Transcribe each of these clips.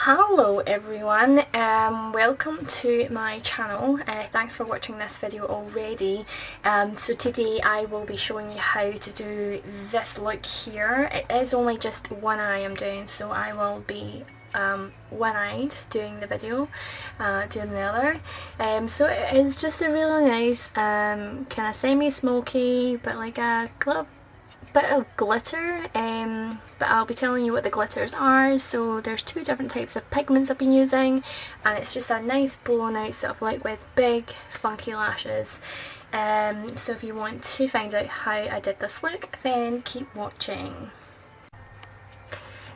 Hello everyone, welcome to my channel. Thanks for watching this video already. So today I will be showing you how to do this look here. It is only just one eye I'm doing, so I will be one-eyed doing the video, doing the other. So it is just a really nice kind of semi-smoky but like a bit of glitter, but I'll be telling you what the glitters are. So there's two different types of pigments I've been using, and it's just a nice blown out sort of like with big funky lashes. So if you want to find out how I did this look, then keep watching.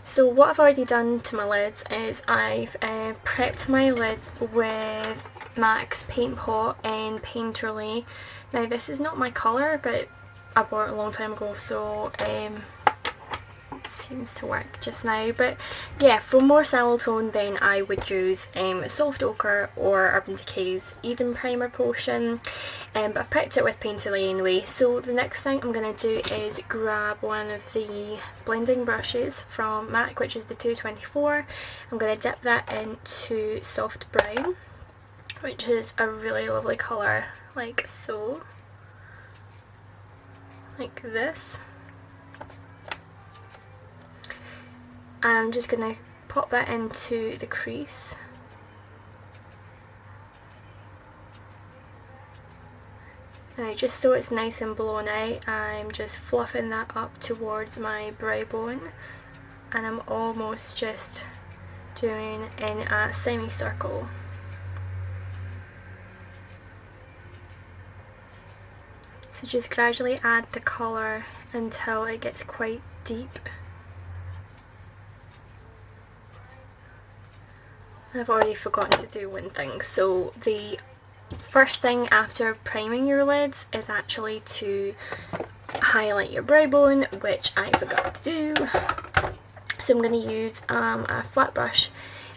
So what I've already done to my lids is I've prepped my lids with MAC's Paint Pot and Paint Relay. Now this is not my colour, but I bought it a long time ago, so it seems to work just now. But yeah, for more sallow tone then I would use Soft Ochre or Urban Decay's Eden Primer Potion, but I've prepped it with Paint Relay anyway. So the next thing I'm going to do is grab one of the blending brushes from MAC, which is the 224. I'm going to dip that into Soft Brown, which is a really lovely colour, like so. Like this. I'm just going to pop that into the crease. Now just so it's nice and blown out, I'm just fluffing that up towards my brow bone, and I'm almost just doing in a semicircle. So just gradually add the colour until it gets quite deep. I've already forgotten to do one thing. So the first thing after priming your lids is actually to highlight your brow bone, which I forgot to do. So I'm going to use a flat brush,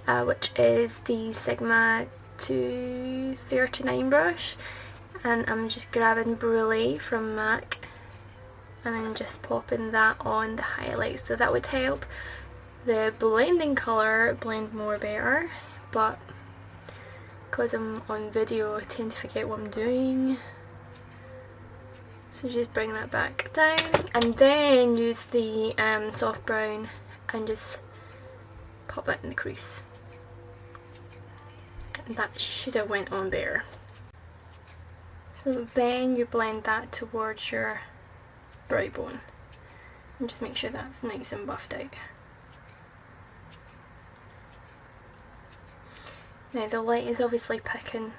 which is the Sigma 239 brush. And I'm just grabbing Brule from MAC and then just popping that on the highlight, so that would help the blending colour blend more better, but because I'm on video I tend to forget what I'm doing. So just bring that back down and then use the soft brown and just pop that in the crease. And that should have went on better. So then you blend that towards your brow bone and just make sure that's nice and buffed out. Now the light is obviously picking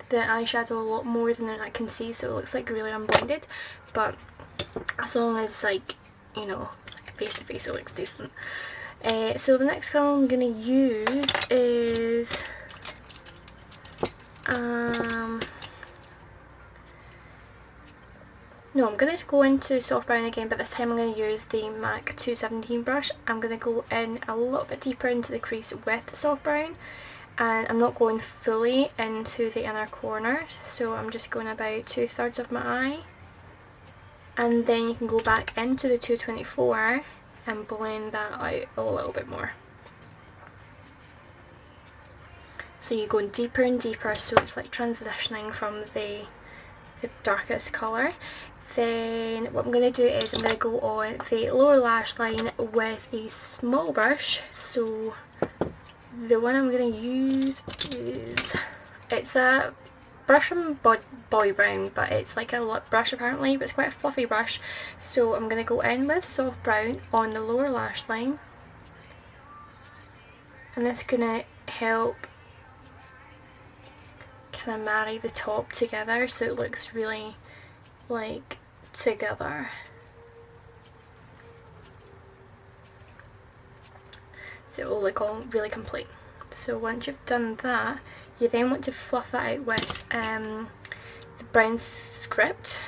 the eyeshadow a lot more than I can see, so it looks like really unblended, but as long as, like, you know, face to face it looks decent. So the next colour I'm going to use is I'm going to go into soft brown again, but this time I'm going to use the MAC 217 brush. I'm going to go in a little bit deeper into the crease with soft brown, and I'm not going fully into the inner corner, so I'm just going about 2/3 of my eye, and then you can go back into the 224 and blend that out a little bit more. So you're going deeper and deeper, so it's like transitioning from the darkest colour. Then what I'm going to do is I'm going to go on the lower lash line with a small brush. So the one I'm going to use is, it's a brush from Boy Brown, but it's like a lip brush apparently, but it's quite a fluffy brush. So I'm going to go in with soft brown on the lower lash line, and this is going to help kind of marry the top together so it looks really like together. So it will look all really complete. So once you've done that, you then want to fluff that out with the brown script,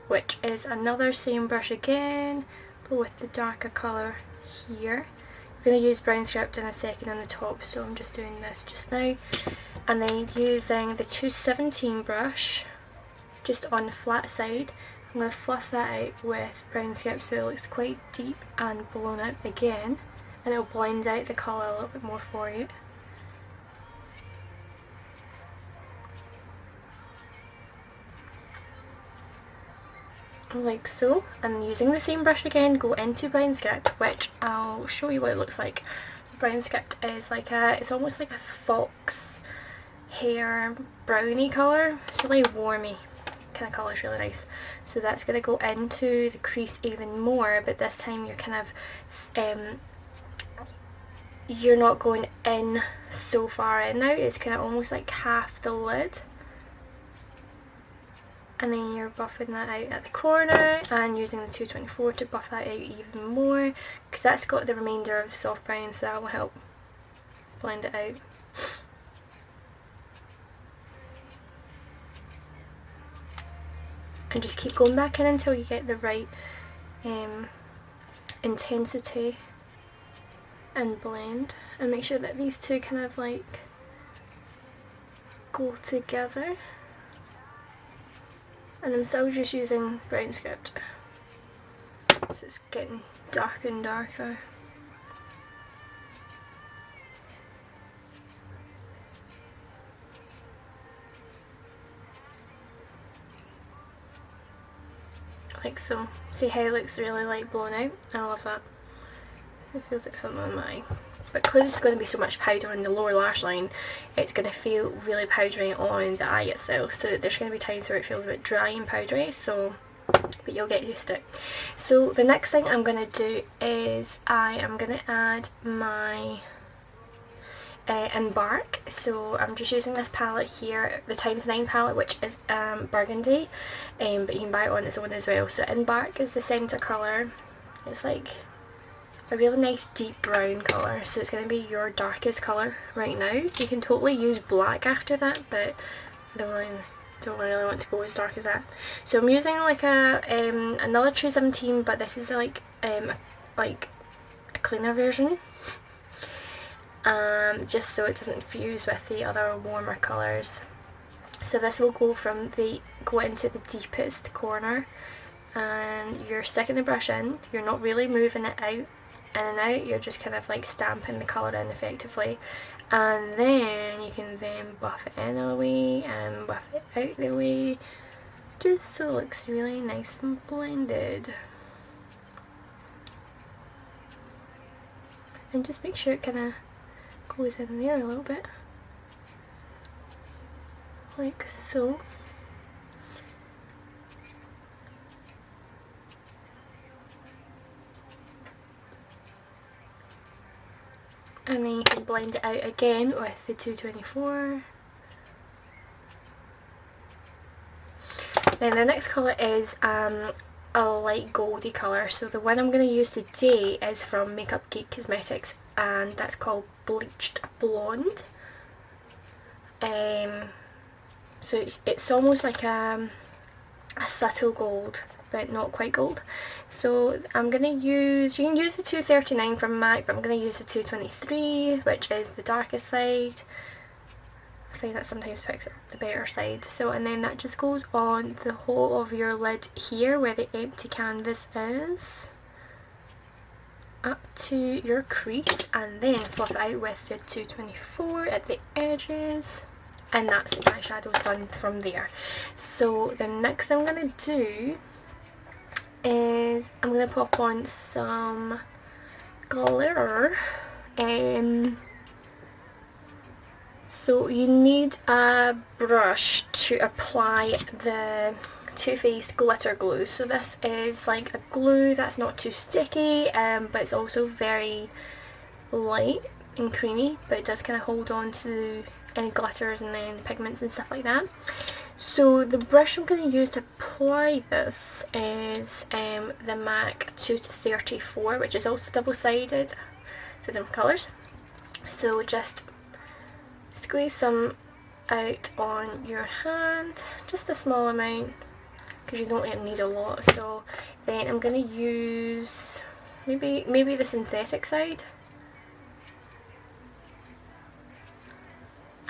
which is another same brush again, but with the darker colour here. I'm going to use brown script in a second on the top, so I'm just doing this just now. And then using the 217 brush just on the flat side, I'm going to fluff that out with brown script so it looks quite deep and blown out again, and it'll blend out the colour a little bit more for you. Like so, and using the same brush again, go into Brown Script, which I'll show you what it looks like. So Brown Script is like it's almost like a fox hair brownie colour. It's really warmy kind of colour, it's really nice. So that's going to go into the crease even more, but this time you're kind of you're not going in so far in now, it's kind of almost like half the lid. And then you're buffing that out at the corner and using the 224 to buff that out even more, because that's got the remainder of the soft brown, so that will help blend it out. And just keep going back in until you get the right intensity and blend, and make sure that these two kind of like go together. And I'm still just using Brown Script, so it's getting darker and darker. Like so. See how it looks really like blown out? I love that. It feels like something on my... Because it's going to be so much powder on the lower lash line, it's going to feel really powdery on the eye itself. So there's going to be times where it feels a bit dry and powdery, so, but you'll get used to it. So the next thing I'm going to do is I am going to add my Embark. So I'm just using this palette here, the ×9 palette, which is burgundy, but you can buy it on its own as well. So Embark is the centre colour. It's like a really nice deep brown colour, so it's going to be your darkest colour right now. You can totally use black after that, but I don't really want to go as dark as that. So I'm using like another True 17, but this is like a cleaner version, just so it doesn't fuse with the other warmer colours. So this will go into the deepest corner, and you're sticking the brush in, you're not really moving it out in and out, you're just kind of like stamping the colour in effectively, and then you can then buff it in a way and buff it out the way, just so it looks really nice and blended. And just make sure it kind of goes in there a little bit, like so. And then you can blend it out again with the 224. Then the next colour is a light goldy colour. So the one I'm going to use today is from Makeup Geek Cosmetics, and that's called Bleached Blonde. So it's almost like a subtle gold, but not quite gold. So I'm going to use, you can use the 239 from MAC, but I'm going to use the 223, which is the darkest side. I think that sometimes picks up the better side. So, and then that just goes on the whole of your lid here where the empty canvas is, up to your crease, and then fluff it out with the 224 at the edges. And that's the eyeshadow done from there. So the next thing I'm going to do is I'm going to pop on some glitter. So you need a brush to apply the Too Faced glitter glue. So this is like a glue that's not too sticky, but it's also very light and creamy, but it does kind of hold on to any glitters and then pigments and stuff like that. So the brush I'm going to use to apply this is the MAC 234, which is also double-sided, so different colours. So just squeeze some out on your hand, just a small amount, because you don't need a lot. So then I'm going to use maybe the synthetic side,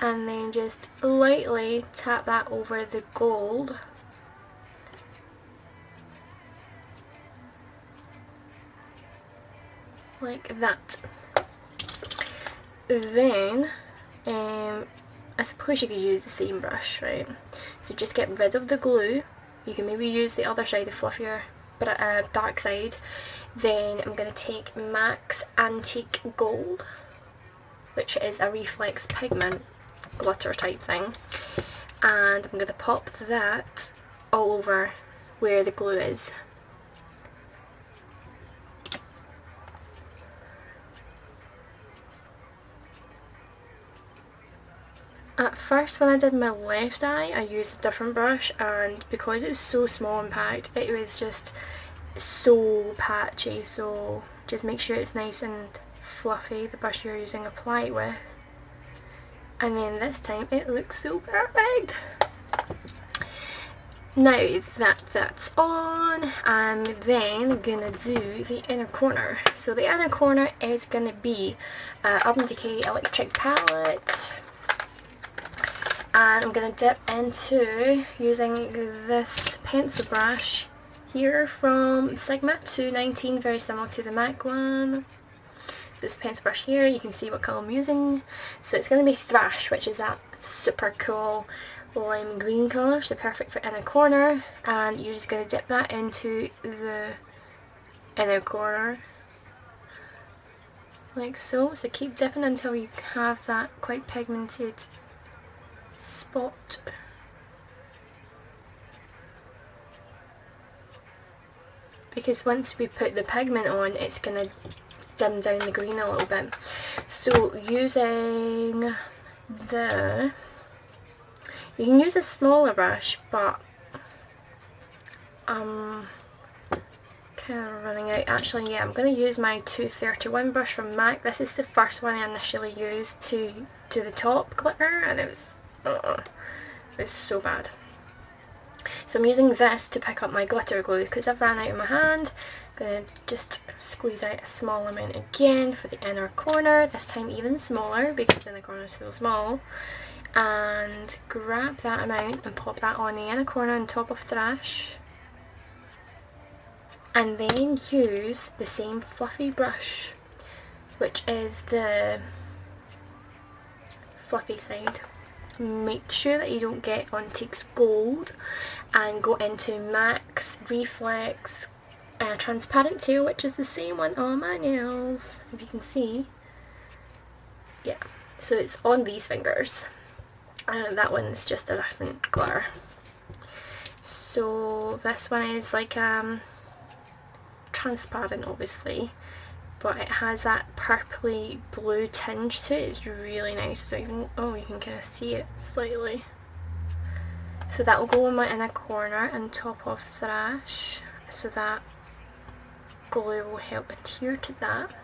and then just lightly tap that over the gold, like that. then I suppose you could use the same brush, right? So just get rid of the glue. You can maybe use the other side, the fluffier dark side. Then I'm going to take MAC's Antique Gold, which is a reflex pigment glitter type thing, and I'm going to pop that all over where the glue is. At first when I did my left eye I used a different brush, and because it was so small and packed it was just so patchy, so just make sure it's nice and fluffy, the brush you're using, apply it with, and then this time it looks so perfect. Now that that's on, I'm then gonna do the inner corner. So the inner corner is gonna be Urban Decay Electric Palette, and I'm gonna dip into using this pencil brush here from Sigma 219, very similar to the MAC one. So this pencil brush here, you can see what colour I'm using. So it's going to be Thrash, which is that super cool lime green colour, so perfect for inner corner. And you're just going to dip that into the inner corner, like so. So keep dipping until you have that quite pigmented spot. Because once we put the pigment on, it's going to dim down the green a little bit. So using the, you can use a smaller brush, but kind of running out. Actually, yeah, I'm going to use my 231 brush from MAC. This is the first one I initially used to do the top glitter, and it was so bad. So I'm using this to pick up my glitter glue because I've ran out of my hand. I'm going to just squeeze out a small amount again for the inner corner, this time even smaller because the inner corner is so small, and grab that amount and pop that on the inner corner on top of Thrash, and then use the same fluffy brush, which is the fluffy side. Make sure that you don't get Antique's Gold and go into MAC's Reflex Transparent Teal, which is the same one on my nails, if you can see. Yeah, so it's on these fingers, and that one's just a different glitter. So this one is like transparent obviously, but it has that purpley blue tinge to it. It's really nice. So even, oh, you can kind of see it slightly. So that will go in my inner corner and top of Thrash, so that glue will help adhere to that.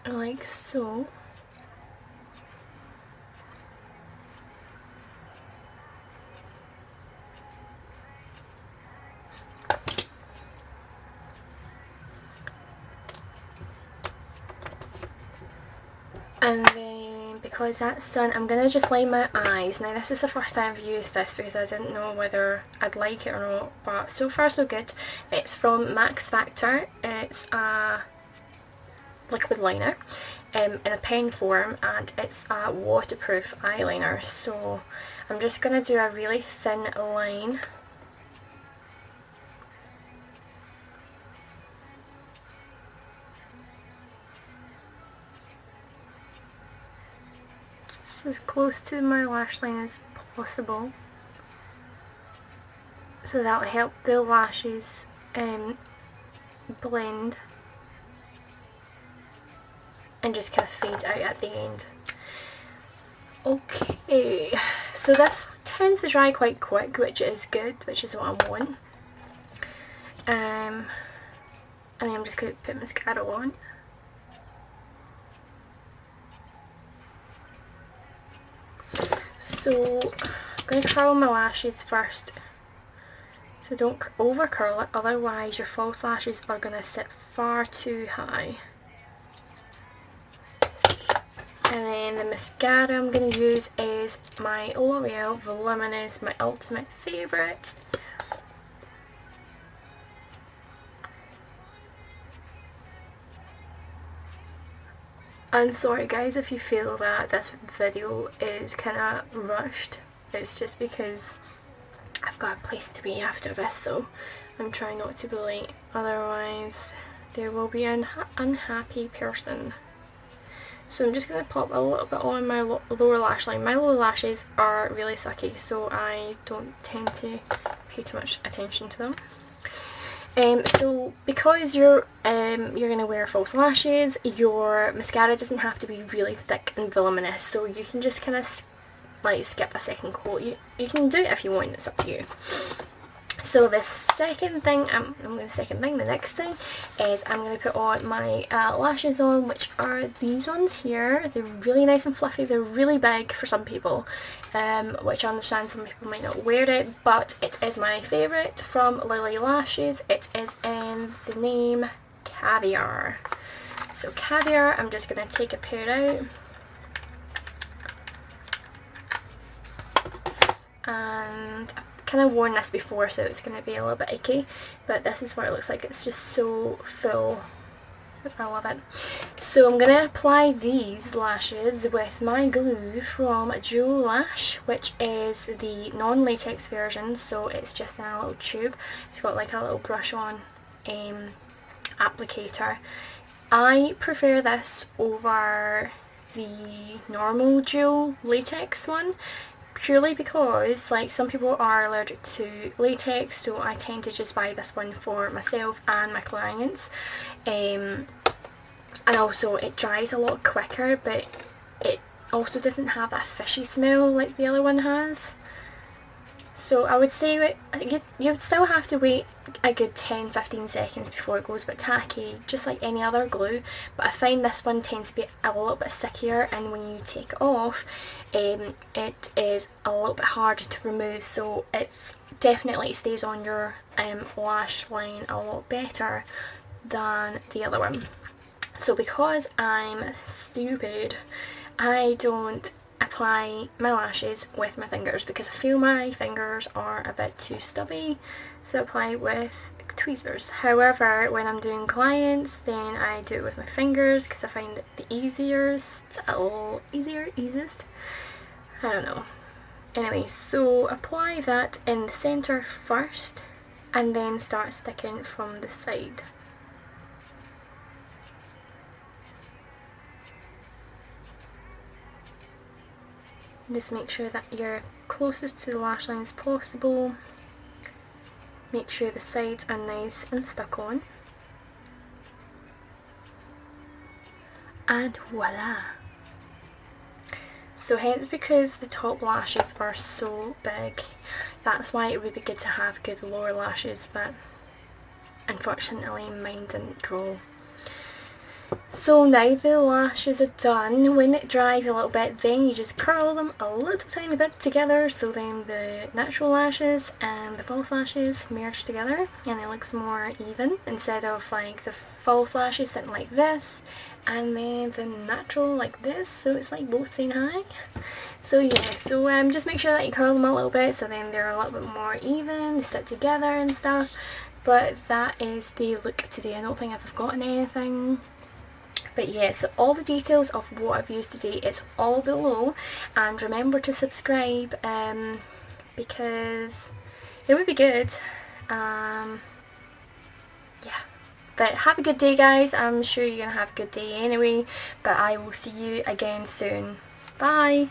Like so. And then because that's done, I'm going to just line my eyes. Now this is the first time I've used this because I didn't know whether I'd like it or not, but so far so good. It's from Max Factor. It's a liquid liner in a pen form, and it's a waterproof eyeliner. So I'm just going to do a really thin line. As close to my lash line as possible, so that will help the lashes blend and just kind of fade out at the end. Okay, so this tends to dry quite quick, which is good, which is what I want. And then I'm just going to put mascara on. So I'm going to curl my lashes first, so don't over curl it, otherwise your false lashes are going to sit far too high. And then the mascara I'm going to use is my L'Oreal Voluminous, my ultimate favourite. And sorry guys if you feel that this video is kind of rushed, it's just because I've got a place to be after this, so I'm trying not to be late, otherwise there will be an unhappy person. So I'm just going to pop a little bit on my lower lash line. My lower lashes are really sucky, so I don't tend to pay too much attention to them. So because you're going to wear false lashes, your mascara doesn't have to be really thick and voluminous, so you can just kind of like skip a second coat. You can do it if you want, it's up to you. So the second thing, the next thing is I'm going to put on my lashes on, which are these ones here. They're really nice and fluffy, they're really big for some people, which I understand some people might not wear it, but it is my favourite from Lily Lashes. It is in the name Caviar. So Caviar, I'm just going to take a pair out. And I've kind of worn this before, so it's going to be a little bit icky, but this is what it looks like. It's just so full. I love it. So I'm going to apply these lashes with my glue from Brule Lash, which is the non-latex version, so it's just in a little tube. It's got like a little brush on applicator. I prefer this over the normal Brule latex one, purely because like some people are allergic to latex, so I tend to just buy this one for myself and my clients. And also it dries a lot quicker, but it also doesn't have that fishy smell like the other one has. So I would say you would still have to wait a good 10-15 seconds before it goes a bit tacky, just like any other glue, but I find this one tends to be a little bit stickier, and when you take it off, it is a little bit harder to remove, so it definitely stays on your lash line a lot better than the other one. So because I'm stupid, I don't apply my lashes with my fingers because I feel my fingers are a bit too stubby, so I apply with tweezers. However, when I'm doing clients, then I do it with my fingers because I find it the easiest. I don't know. Anyway, so apply that in the centre first and then start sticking from the side. Just make sure that you're closest to the lash line as possible. Make sure the sides are nice and stuck on. And voila! So hence, because the top lashes are so big, that's why it would be good to have good lower lashes, but unfortunately mine didn't grow. So now the lashes are done. When it dries a little bit, then you just curl them a little tiny bit together, so then the natural lashes and the false lashes merge together and it looks more even, instead of like the false lashes sitting like this and then the natural like this, so it's like both saying hi. So yeah, so just make sure that you curl them a little bit so then they're a little bit more even, they sit together and stuff. But that is the look today. I don't think I've forgotten anything. But yeah, so all the details of what I've used today is all below, and remember to subscribe because it would be good. Yeah, but have a good day guys. I'm sure you're gonna have a good day anyway, but I will see you again soon. Bye.